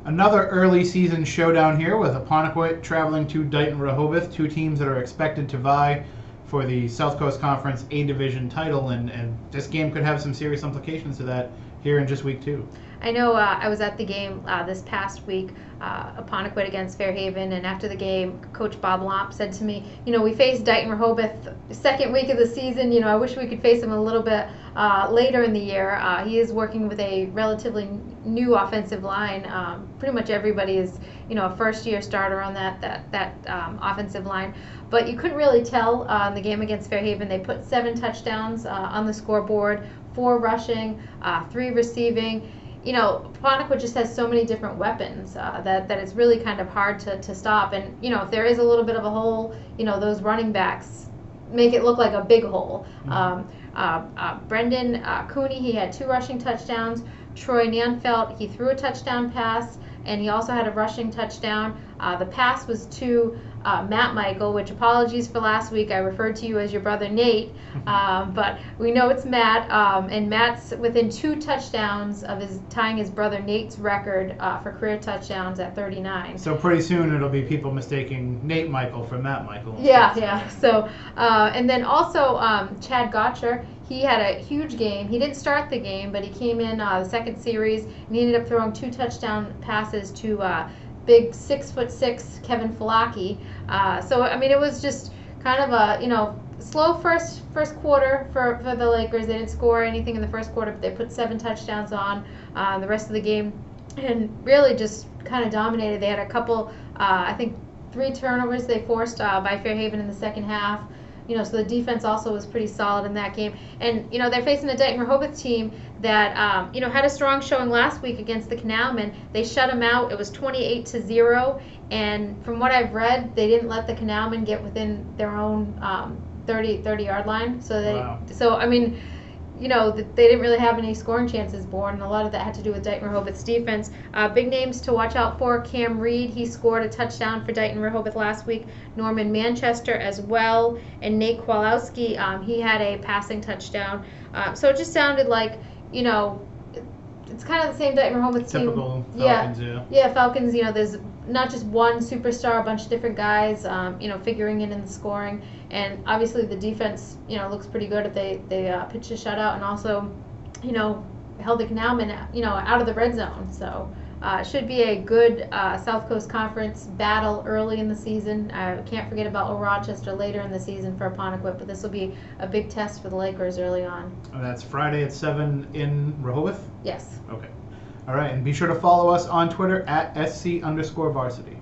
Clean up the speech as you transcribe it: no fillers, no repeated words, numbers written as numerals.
Another early season showdown here with Apponequet traveling to Dighton-Rehoboth, two teams that are expected to vie for the South Coast Conference A Division title, and this game could have some serious implications to that here in just week 2. I know I was at the game this past week, Apponequet against Fairhaven, and after the game, Coach Bob Lomp said to me, we faced Dighton-Rehoboth second week of the season. I wish we could face them a little bit later in the year. He is working with a relatively new offensive line. Pretty much everybody is, a first-year starter on that offensive line. But you couldn't really tell in the game against Fairhaven. They put 7 touchdowns on the scoreboard, 4 rushing, 3 receiving. Apponequet just has so many different weapons that it's really kind of hard to stop. And, if there is a little bit of a hole, those running backs make it look like a big hole. Brendan Cooney, he had 2 rushing touchdowns. Troy Nanfelt, he threw a touchdown pass, and he also had a rushing touchdown. The pass was to Matt Michael, which apologies for last week. I referred to you as your brother Nate, but we know it's Matt, and Matt's within 2 touchdowns of tying his brother Nate's record for career touchdowns at 39. So pretty soon it'll be people mistaking Nate Michael for Matt Michael. Yeah. So, and then also Chad Gotcher, he had a huge game. He didn't start the game, but he came in the second series, and he ended up throwing 2 touchdown passes to big 6'6" Kevin Falaki. So it was just kind of a slow first quarter for the Lakers. They didn't score anything in the first quarter, but they put 7 touchdowns on the rest of the game, and really just kind of dominated. They had a couple, I think 3 turnovers they forced by Fairhaven in the second half. So the defense also was pretty solid in that game. And, they're facing a Dighton-Rehoboth team that, had a strong showing last week against the Canalmen. They shut them out. It was 28-0. And from what I've read, they didn't let the Canalmen get within their own 30-yard line. Wow. They didn't really have any scoring chances born, and a lot of that had to do with Dighton-Rehoboth's defense. Big names to watch out for: Cam Reed, he scored a touchdown for Dighton-Rehoboth last week. Norman Manchester as well, and Nate Kowalski, he had a passing touchdown. So it just sounded like, it's kind of the same Dighton-Rehoboth team. Typical Falcons, Yeah, Falcons, there's not just one superstar, a bunch of different guys, figuring in the scoring. And obviously the defense, looks pretty good if they pitched a shutout, and also, held the Canalmen, out of the red zone. So it should be a good South Coast Conference battle early in the season. Can't forget about Old Rochester later in the season for Apponequet, but this will be a big test for the Lakers early on. And that's Friday at 7 in Rehoboth? Yes. Okay. All right, and be sure to follow us on Twitter at @SC_varsity.